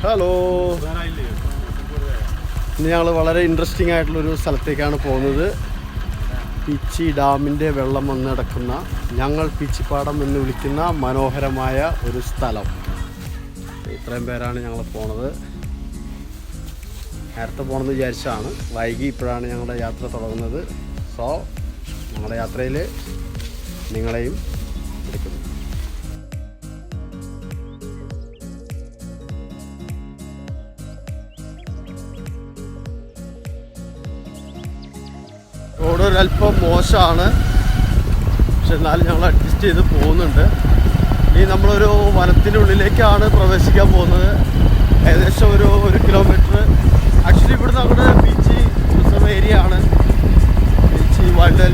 Hello, ഇന്ന് ഞങ്ങൾ വളരെ ഇൻട്രസ്റ്റിംഗ് ആയിട്ടുള്ളൊരു സ്ഥലത്തേക്കാണ് പോകുന്നത്. പീച്ചി ഡാമിൻ്റെ വെള്ളം വന്ന് കിടക്കുന്ന, ഞങ്ങൾ പീച്ചിപ്പാടം എന്ന് വിളിക്കുന്ന മനോഹരമായ ഒരു സ്ഥലം. ഇത്രയും പേരാണ് ഞങ്ങൾ പോണത്. നേരത്തെ പോകണമെന്ന് വിചാരിച്ചാണ്, വൈകി ഇപ്പോഴാണ് ഞങ്ങളുടെ യാത്ര തുടങ്ങുന്നത്. സോ ഞങ്ങളുടെ യാത്രയിൽ നിങ്ങളെയും എടുക്കുന്നു. റോഡ് ഒരല്പം മോശമാണ്, പക്ഷെ എന്നാലും ഞങ്ങൾ അഡ്ജസ്റ്റ് ചെയ്ത് പോകുന്നുണ്ട്. ഇനി നമ്മളൊരു വനത്തിൻ്റെ ഉള്ളിലേക്കാണ് പ്രവേശിക്കാൻ പോകുന്നത്. ഏകദേശം ഒരു കിലോമീറ്റർ. ആക്ച്വലി ഇവിടുന്ന് അങ്ങോട്ട് ബീച്ച് റിസർവ് ഏരിയ ആണ്. Beach wild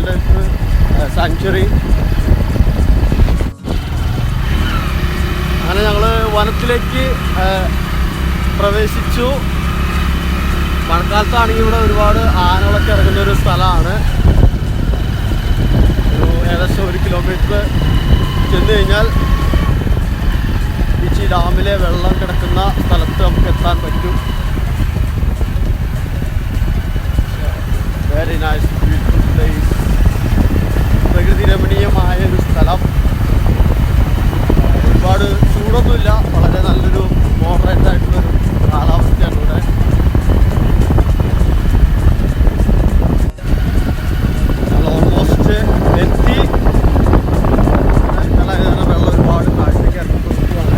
life sanctuary. അങ്ങനെ ഞങ്ങൾ വനത്തിലേക്ക് പ്രവേശിച്ചു. മഴക്കാലത്താണെങ്കിൽ ഇവിടെ ഒരുപാട് ആനകളൊക്കെ ഇറങ്ങുന്ന ഒരു സ്ഥലമാണ്. ഏകദേശം 1 കിലോമീറ്റർ ചെന്ന് കഴിഞ്ഞാൽ പീച്ചി ഡാമിലെ വെള്ളം കിടക്കുന്ന സ്ഥലത്ത് നമുക്ക് എത്താൻ പറ്റും. Very nice, beautiful place. പ്രകൃതി രമണീയമായ ഒരു സ്ഥലം. ഒരുപാട് ചൂടൊന്നുമില്ല, വളരെ നല്ലൊരു മോഡറേറ്റ് ആയിട്ടുള്ളൊരു കാലാവസ്ഥയാണ് ഇവിടെ. എത്തി. വെള്ളം ഒരുപാട് താഴത്തേക്ക് ഇറങ്ങിക്കൊടുക്കുകയാണ്.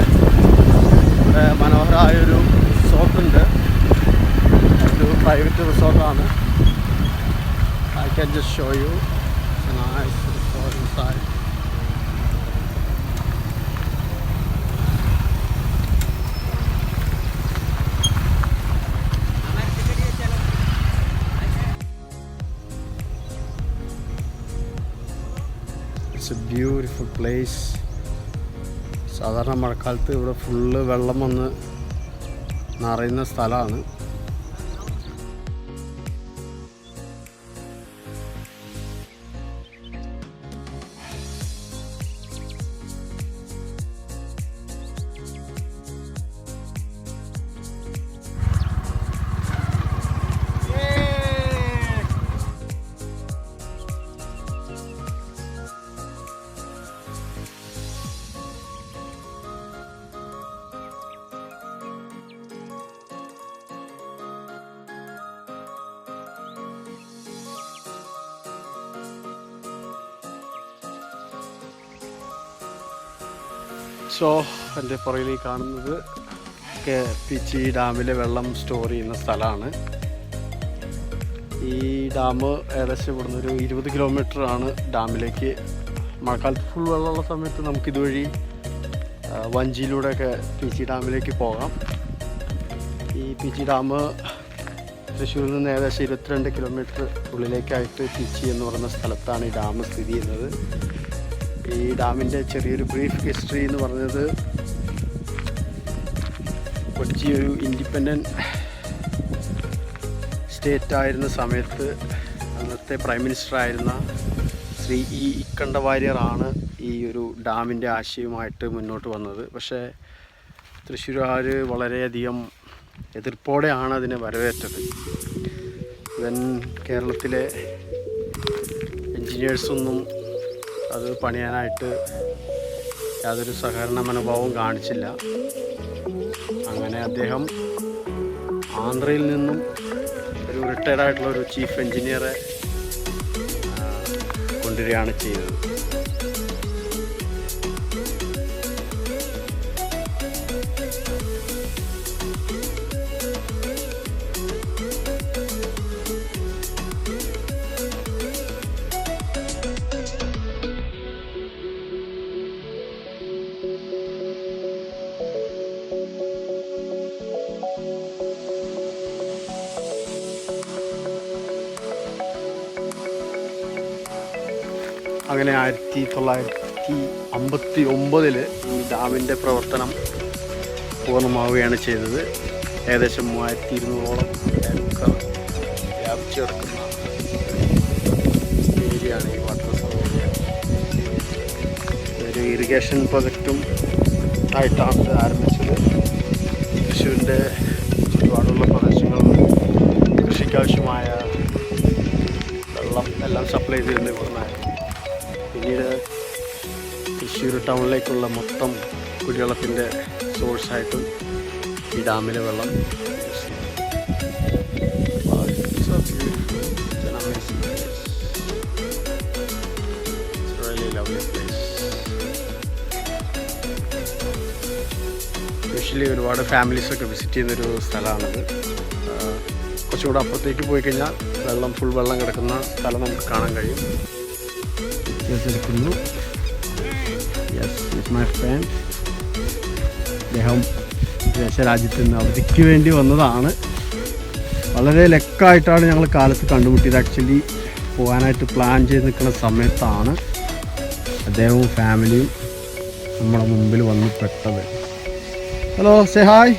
ഇവിടെ മനോഹരമായൊരു റിസോർട്ടുണ്ട്. ഒരു പ്രൈവറ്റ് റിസോർട്ടാണ്. I can just show you nice resort inside. It's a beautiful place. സാധാരണ മഴക്കാലത്ത് ഇവിടെ ഫുള്ള് വെള്ളം വന്ന് നിറയുന്ന സ്ഥലമാണ്. സോ എൻ്റെ പുറകിൽ കാണുന്നത് പീച്ചി ഡാമിലെ വെള്ളം സ്റ്റോർ ചെയ്യുന്ന സ്ഥലമാണ്. ഈ ഡാം ഏകദേശം ഇവിടുന്ന് ഒരു 20 കിലോമീറ്ററാണ് ഡാമിലേക്ക്. മഴക്കാലത്ത് ഫുൾ വെള്ളമുള്ള സമയത്ത് നമുക്കിതുവഴി വഞ്ചിയിലൂടെയൊക്കെ പീച്ചി ഡാമിലേക്ക് പോകാം. ഈ പീച്ചി ഡാം തൃശ്ശൂരിൽ നിന്ന് ഏകദേശം 22 കിലോമീറ്റർ ഉള്ളിലേക്കായിട്ട് പീച്ചി എന്ന് പറയുന്ന സ്ഥലത്താണ് ഈ ഡാം സ്ഥിതി ചെയ്യുന്നത്. ഈ ഡാമിൻ്റെ ചെറിയൊരു ബ്രീഫ് ഹിസ്റ്ററി എന്ന് പറഞ്ഞത്, കൊച്ചി ഒരു ഇൻഡിപെൻഡൻറ്റ് സ്റ്റേറ്റ് ആയിരുന്ന സമയത്ത് അന്നത്തെ പ്രൈം മിനിസ്റ്റർ ആയിരുന്ന ശ്രീ ഇക്കണ്ട വാര്യറാണ് ഈ ഒരു ഡാമിൻ്റെ ആശയവുമായിട്ട് മുന്നോട്ട് വന്നത്. പക്ഷേ തൃശ്ശൂരുകാർ വളരെയധികം എതിർപ്പോടെയാണ് അതിനെ വരവേറ്റത്. ഇവൻ കേരളത്തിലെ എൻജിനീയേഴ്സൊന്നും അത് പണിയാനായിട്ട് യാതൊരു സഹകരണ മനോഭാവവും കാണിച്ചില്ല. അങ്ങനെ അദ്ദേഹം ആന്ധ്രയിൽ നിന്നും ഒരു റിട്ടയർഡായിട്ടുള്ള ഒരു ചീഫ് എൻജിനീയറെ കൊണ്ടുവരികയാണ് ചെയ്തത്. അങ്ങനെ 1959 ഈ ഡാമിൻ്റെ പ്രവർത്തനം പൂർണ്ണമാവുകയാണ് ചെയ്തത്. ഏകദേശം 3200ഓളം ഏക്കർ വ്യാപിച്ചു കിടക്കുന്ന ഏരിയയാണ് ഈ വാട്ടർ റിസർവ് ഏരിയ. ഒരു ഇറിഗേഷൻ പ്രൊജക്റ്റും ആയിട്ടാണ് ആരംഭിച്ചത്. തൃശ്ശൂരിൻ്റെ ചുറ്റുപാടുള്ള പ്രദേശങ്ങളിൽ കൃഷിക്കാവശ്യമായ വെള്ളം എല്ലാം സപ്ലൈ ചെയ്തിരുന്നു ഇവിടുന്നായിരുന്നു. പിന്നീട് തൃശ്ശൂർ ടൗണിലേക്കുള്ള മൊത്തം കുടിവെള്ളത്തിൻ്റെ സോഴ്സായിട്ടും ഈ ഡാമിലെ വെള്ളം യൂസ് ചെയ്യും. യൂഷ്വലി ഒരുപാട് ഫാമിലീസൊക്കെ വിസിറ്റ് ചെയ്യുന്നൊരു സ്ഥലമാണിത്. കുറച്ചുകൂടെ അപ്പുറത്തേക്ക് പോയി കഴിഞ്ഞാൽ ഫുൾ വെള്ളം കിടക്കുന്ന സ്ഥലം നമുക്ക് കാണാൻ കഴിയും. എടുക്കുന്നു. Yes, it's my friend. അദ്ദേഹം വിദേശരാജ്യത്ത് നിന്ന് അവധിക്ക് വേണ്ടി വന്നതാണ്. വളരെ ലക്കായിട്ടാണ് ഞങ്ങൾ കാലത്ത് കണ്ടുമുട്ടിയത്. ആക്ച്വലി പോകാനായിട്ട് പ്ലാൻ ചെയ്ത് നിൽക്കുന്ന സമയത്താണ് അദ്ദേഹവും ഫാമിലിയും നമ്മുടെ മുമ്പിൽ വന്ന് പെട്ടത്. Hello, say hi.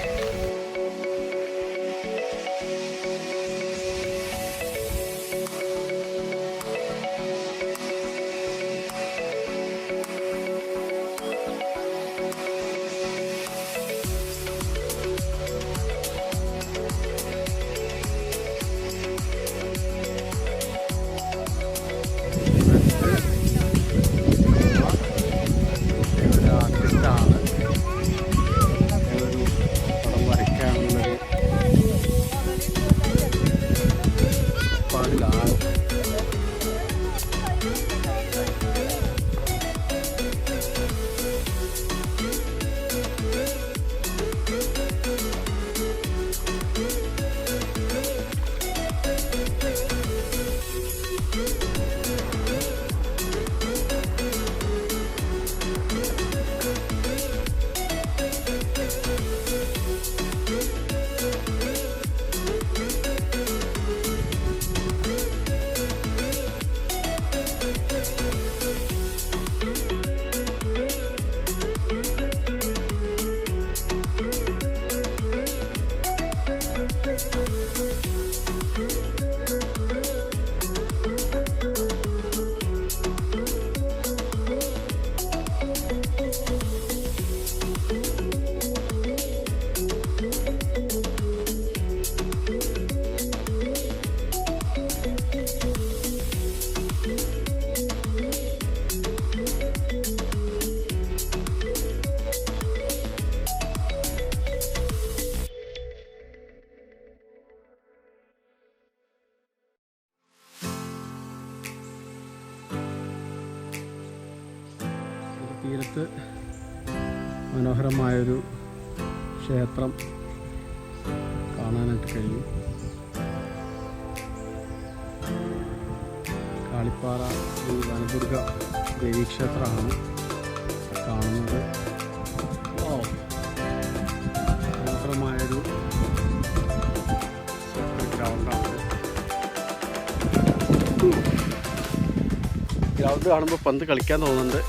തീരത്ത് മനോഹരമായൊരു ക്ഷേത്രം കാണാനായിട്ട് കഴിയും. കാളിപ്പാറ ശ്രീ വനദുർഗ ദേവീക്ഷേത്രമാണ് കാണുന്നത്. മനോഹരമായൊരു ഗ്രൗണ്ടാണ്. ഗ്രൗണ്ട് കാണുമ്പോൾ പന്ത് കളിക്കാൻ തോന്നുന്നുണ്ട്.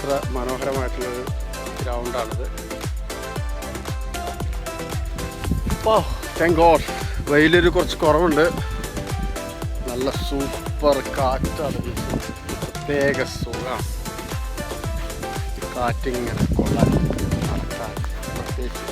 അത്ര മനോഹരമായിട്ടുള്ളൊരു ഗ്രൗണ്ടാണിത്. താങ്ക് ഗോഡ് വെയിലൊരു കുറച്ച് കുറവുണ്ട്. നല്ല സൂപ്പർ കാറ്റാണ്. പ്രത്യേക സുഖമാണ് കാറ്റിങ്ങനെ കൊള്ളാൻ നടക്കാൻ. പ്രത്യേകിച്ച്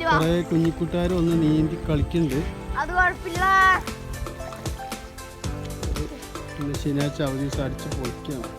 കുറെ കുഞ്ഞിക്കുട്ടാർ ഒന്ന് നീന്തി കളിക്കുന്നുണ്ട്. പിന്നെ ശനിയാഴ്ച അവധി ദിവസം അടിച്ച് പൊളിക്കണം.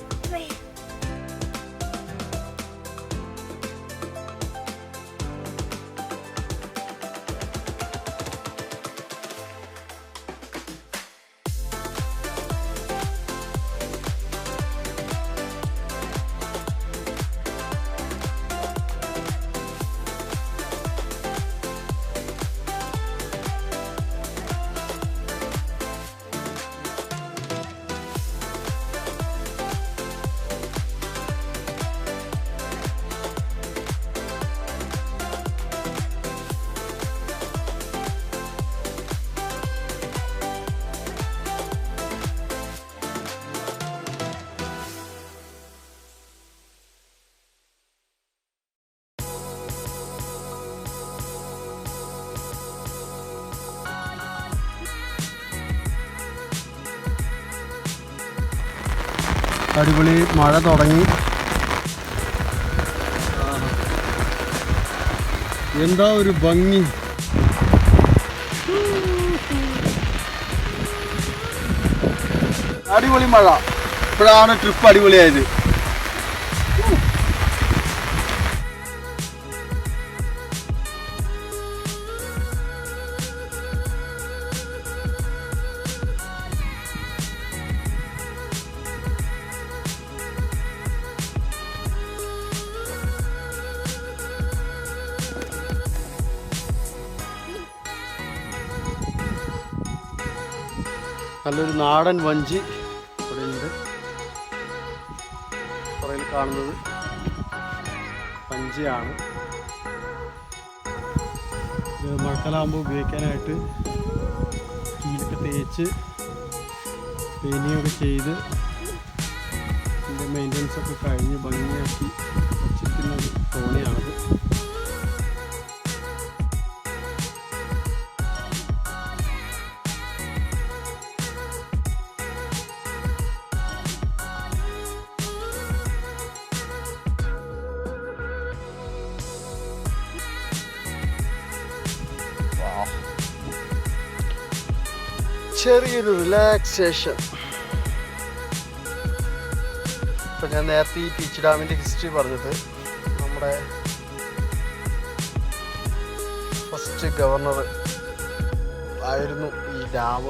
അടിപൊളി മഴ തുടങ്ങി. എന്താ ഒരു ഭംഗി. അടിപൊളി മഴ. ഇപ്പോഴാണ് ട്രിപ്പ് അടിപൊളിയായത്. നല്ലൊരു നാടൻ വഞ്ചി ഇവിടെ ഉണ്ട്. പുറകിൽ കാണുന്നത് വഞ്ചിയാണ്. ഇത് മഴക്കാലാകുമ്പോൾ ഉപയോഗിക്കാനായിട്ട് കീലൊക്കെ തേച്ച് പെയിൻറ്റിങ്ങൊക്കെ ചെയ്ത് ഇതിൻ്റെ മെയിൻ്റനൻസ് ഒക്കെ കഴിഞ്ഞ് ഭംഗിയാക്കി വച്ചിരിക്കുന്ന ഒരു തോണിയാണത്. ചെറിയൊരു റിലാക്സേഷൻ. ഇപ്പം ഞാൻ നേരത്തെ ഈ പീച്ച് ഡാമിൻ്റെ ഹിസ്റ്ററി പറഞ്ഞത്, നമ്മുടെ ഫസ്റ്റ് ഗവർണർ ആയിരുന്നു ഈ ഡാം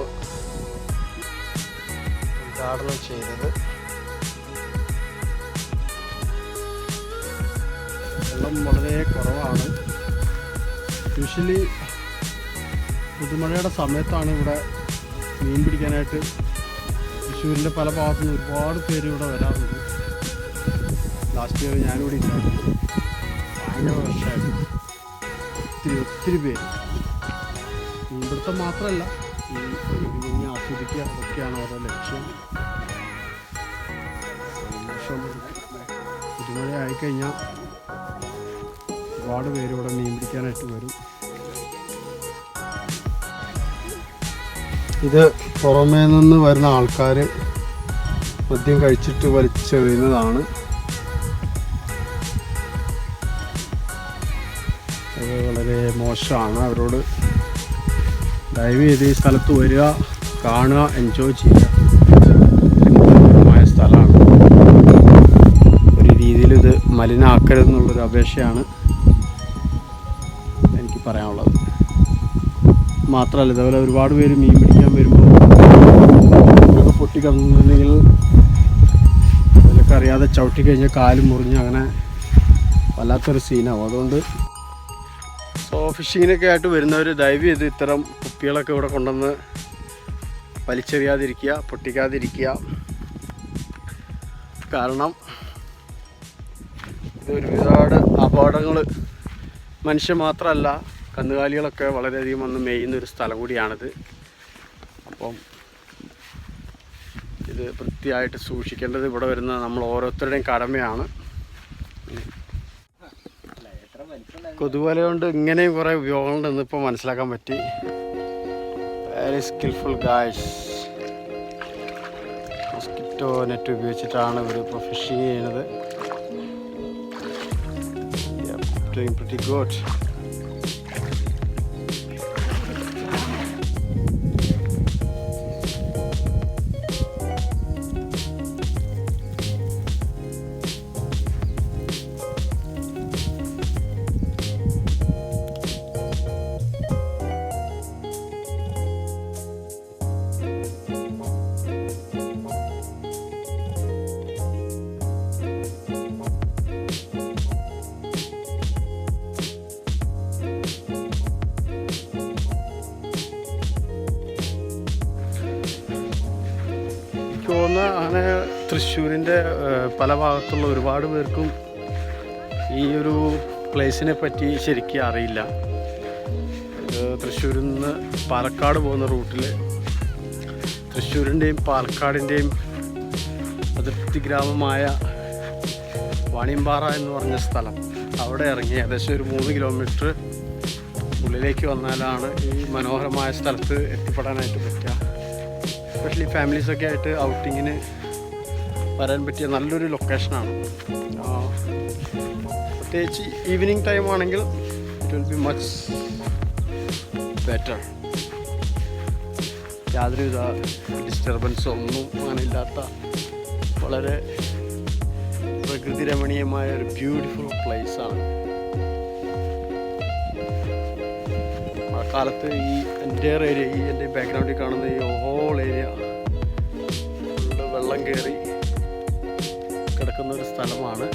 ഉദ്ഘാടനം ചെയ്തത്. വെള്ളം വളരെ കുറവാണ്. യൂഷ്വലി പുതുമഴയുടെ സമയത്താണ് ഇവിടെ മീൻ പിടിക്കാനായിട്ട് തൃശ്ശൂരിൻ്റെ പല ഭാഗത്തു നിന്ന് ഒരുപാട് പേര് ഇവിടെ വരാറുണ്ട്. ലാസ്റ്റ് ഇയർ ഞാനിവിടെ ഇല്ലായിരുന്നു. ഭയങ്കര വർഷമായിരുന്നു. ഒത്തിരി പേര്. മീൻപിടുത്തം മാത്രമല്ല, ഈ ഭംഗി ആസ്വദിക്കുക, അതൊക്കെയാണ് അവരുടെ ലക്ഷ്യം. പുതുമഴ ആയിക്കഴിഞ്ഞാൽ ഒരുപാട് പേര് ഇവിടെ മീൻ പിടിക്കാനായിട്ട് വരും. ഇത് പുറമേ നിന്ന് വരുന്ന ആൾക്കാർ മദ്യം കഴിച്ചിട്ട് വലിച്ചെറിയുന്നതാണ്. അത് വളരെ മോശമാണ്. അവരോട് ദയവ് ചെയ്ത് ഈ സ്ഥലത്ത് വരിക, കാണുക, എൻജോയ് ചെയ്യുക. മനോഹരമായ സ്ഥലമാണ്. ഒരു രീതിയിൽ ഇത് മലിനമാക്കരുതെന്നുള്ളൊരു അപേക്ഷയാണ് എനിക്ക് പറയാനുള്ളത്. മാത്രമല്ല, ഇതേപോലെ ഒരുപാട് പേര് മീൻ പിടിക്കാൻ വരുമ്പോൾ ഇതൊക്കെ പൊട്ടിക്കിടന്നില്ലെങ്കിൽ അതിലൊക്കെ അറിയാതെ ചവിട്ടി കഴിഞ്ഞാൽ കാല് മുറിഞ്ഞ് അങ്ങനെ വല്ലാത്തൊരു സീനാവും. അതുകൊണ്ട് ഫിഷിങ്ങിനൊക്കെ ആയിട്ട് വരുന്നവർ ദയവ് ചെയ്ത് ഇത്തരം കുപ്പികളൊക്കെ ഇവിടെ കൊണ്ടുവന്ന് വലിച്ചെറിയാതിരിക്കുക, പൊട്ടിക്കാതിരിക്കുക. കാരണം ഇത് ഒരുപാട് അപകടങ്ങൾ, മനുഷ്യൻ മാത്രമല്ല കന്നുകാലികളൊക്കെ വളരെയധികം വന്ന് മേയുന്നൊരു സ്ഥലം കൂടിയാണിത്. അപ്പം ഇത് വൃത്തിയായിട്ട് സൂക്ഷിക്കേണ്ടത് ഇവിടെ വരുന്ന നമ്മൾ ഓരോരുത്തരുടെയും കടമയാണ്. കൊതുവല കൊണ്ട് ഇങ്ങനെയും കുറേ ഉപയോഗങ്ങളുണ്ടെന്ന് ഇപ്പോൾ മനസ്സിലാക്കാൻ പറ്റി. Very skilful guys. Mosquito net ഉപയോഗിച്ചിട്ടാണ് ഇവർ ഇപ്പോൾ ഫിഷിങ് ചെയ്യുന്നത്. Doing pretty good. അങ്ങനെ തൃശ്ശൂരിൻ്റെ പല ഭാഗത്തുള്ള ഒരുപാട് പേർക്കും ഈ ഒരു പ്ലേസിനെ പറ്റി ശരിക്കും അറിയില്ല. തൃശ്ശൂരിൽ നിന്ന് പാലക്കാട് പോകുന്ന റൂട്ടിൽ തൃശ്ശൂരിൻ്റെയും പാലക്കാടിൻ്റെയും അതിർത്തി ഗ്രാമമായ വാണിയമ്പാറ എന്ന് പറഞ്ഞ സ്ഥലം, അവിടെ ഇറങ്ങി ഏകദേശം ഒരു 3 കിലോമീറ്റർ ഉള്ളിലേക്ക് വന്നാലാണ് ഈ മനോഹരമായ സ്ഥലത്ത് എത്തിപ്പെടാനായിട്ട് പറ്റുക. എസ്പെഷ്യലി ഫാമിലീസൊക്കെ ആയിട്ട് ഔട്ടിങ്ങിന് വരാൻ പറ്റിയ നല്ലൊരു ലൊക്കേഷനാണ്. പ്രത്യേകിച്ച് ഈവനിങ് ടൈം ആണെങ്കിൽ it will be much better. യാതൊരുവിധ ഡിസ്റ്റർബൻസോ ഒന്നും അങ്ങനെ ഇല്ലാത്ത വളരെ പ്രകൃതി രമണീയമായ ഒരു ബ്യൂട്ടിഫുൾ പ്ലേസാണ്. മഴക്കാലത്ത് ഈ എൻ്റയർ ഏരിയ, ഈ എൻ്റെ ബാക്ക്ഗ്രൗണ്ടിൽ കാണുന്ന ഈ ഹോൾ ഏരിയ ഫുള്ള് വെള്ളം കയറി കിടക്കുന്ന ഒരു സ്ഥലമാണ്.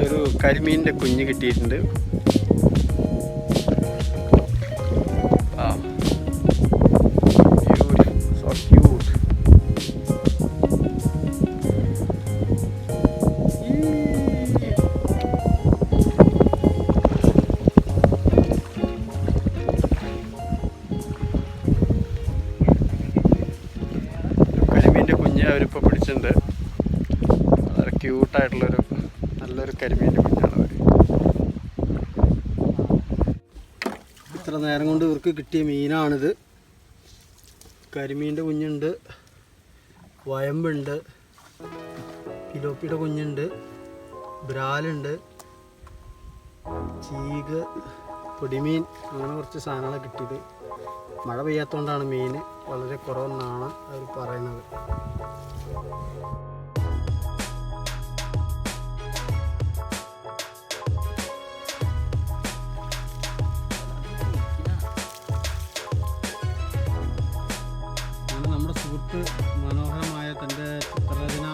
ഒരു കരിമീനിൻ്റെ കുഞ്ഞ് കിട്ടിയിട്ടുണ്ട്. കരിമീൻ്റെ കുഞ്ഞ് അവരിപ്പോൾ പിടിച്ചിട്ടുണ്ട്. വളരെ ക്യൂട്ടായിട്ടുള്ളൊരു നല്ലൊരു കരിമീൻ്റെ കുഞ്ഞാണ് അവർ. ഇത്ര നേരം കൊണ്ട് ഇവർക്ക് കിട്ടിയ മീനാണിത്. കരിമീൻ്റെ കുഞ്ഞുണ്ട്, വയമ്പുണ്ട്, പിലോപ്പിയുടെ കുഞ്ഞുണ്ട്, ബ്രാലുണ്ട്, ചീഗ്, പൊടിമീൻ, അങ്ങനെ കുറച്ച് സാധനങ്ങളെ കിട്ടിയത്. മഴ പെയ്യാത്തതുകൊണ്ടാണ് മീൻ വളരെ കുറവെന്നാണ് അവർ പറയുന്നത്. മനോഹരമായ തൻ്റെ ചിത്രരചന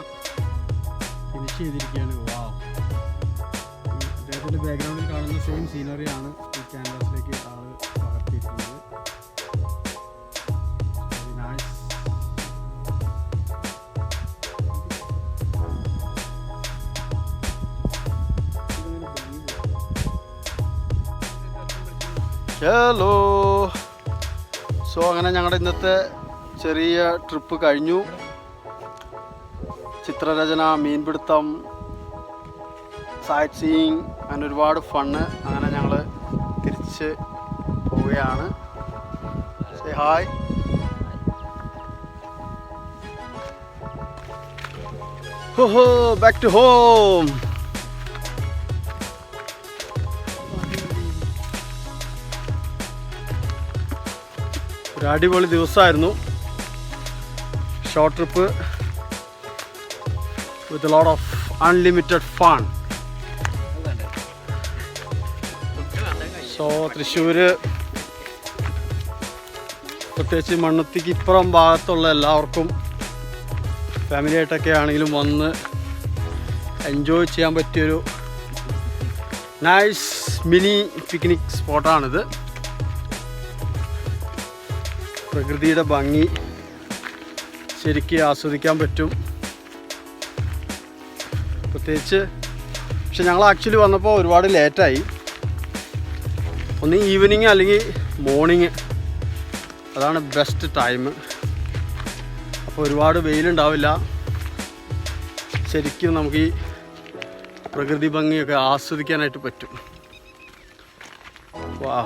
ഫിനിഷ് ചെയ്തിരിക്കുകയാണ്. വാവ്! അദ്ദേഹത്തിൻ്റെ ബാക്ക്ഗ്രൗണ്ടിൽ കാണുന്ന സെയിം സീനറിയാണ് ഈ ക്യാൻവാസിലേക്ക് ആൾ പകർത്തിയിരിക്കുന്നത്. ഹലോ. സോ അങ്ങനെ ഞങ്ങളുടെ ഇന്നത്തെ ചെറിയ ട്രിപ്പ് കഴിഞ്ഞു. ചിത്രരചന, മീൻപിടുത്തം, സൈറ്റ് സീയിങ്, അങ്ങനെ ഒരുപാട് ഫണ്ണ്. അങ്ങനെ ഞങ്ങൾ തിരിച്ച് പോവുകയാണ്. Say hi. ഹോ ബാക്ക് ടു ഹോം. ഒരു അടിപൊളി ദിവസമായിരുന്നു. Short trip with a lot of unlimited fun. So Thrissur, പ്രത്യേകിച്ച് മണ്ണുത്തിക്ക് ഇപ്പുറം ഭാഗത്തുള്ള എല്ലാവർക്കും ഫാമിലിയായിട്ടൊക്കെ ആണെങ്കിലും വന്ന് എൻജോയ് ചെയ്യാൻ പറ്റിയൊരു നൈസ് മിനി പിക്നിക് സ്പോട്ടാണിത്. പ്രകൃതിയുടെ ഭംഗി ശരിക്കും ആസ്വദിക്കാൻ പറ്റും. പ്രത്യേകിച്ച് പക്ഷെ ഞങ്ങൾ ആക്ച്വലി വന്നപ്പോൾ ഒരുപാട് ലേറ്റായി. ഒന്ന് ഈവനിങ് അല്ലെങ്കിൽ മോർണിംഗ്, അതാണ് ബെസ്റ്റ് ടൈം. അപ്പോൾ ഒരുപാട് വെയിലുണ്ടാവില്ല. ശരിക്കും നമുക്ക് ഈ പ്രകൃതി ഭംഗിയൊക്കെ ആസ്വദിക്കാനായിട്ട് പറ്റും. വാ.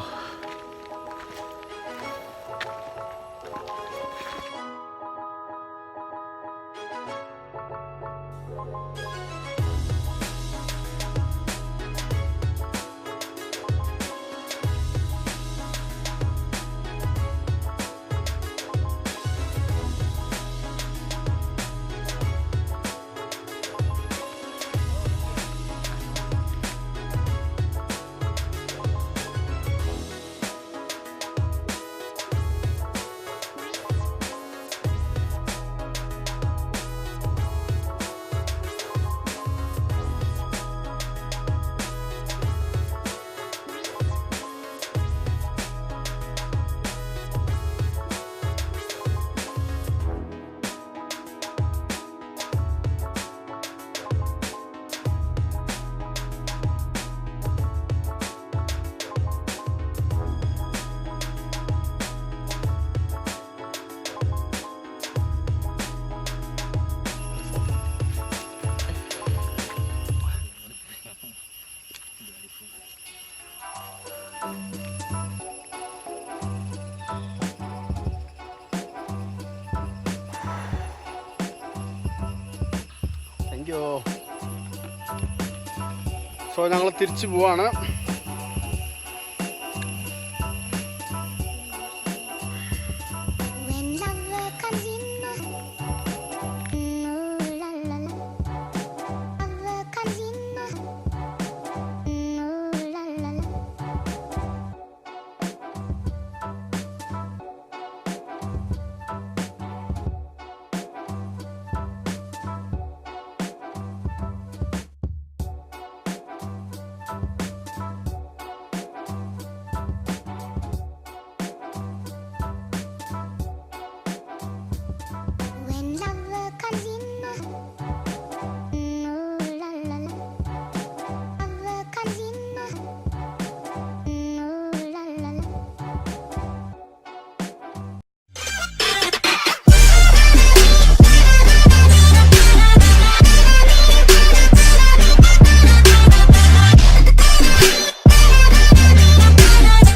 Thank you. സോ ഞങ്ങൾ തിരിച്ചു പോവാണ്.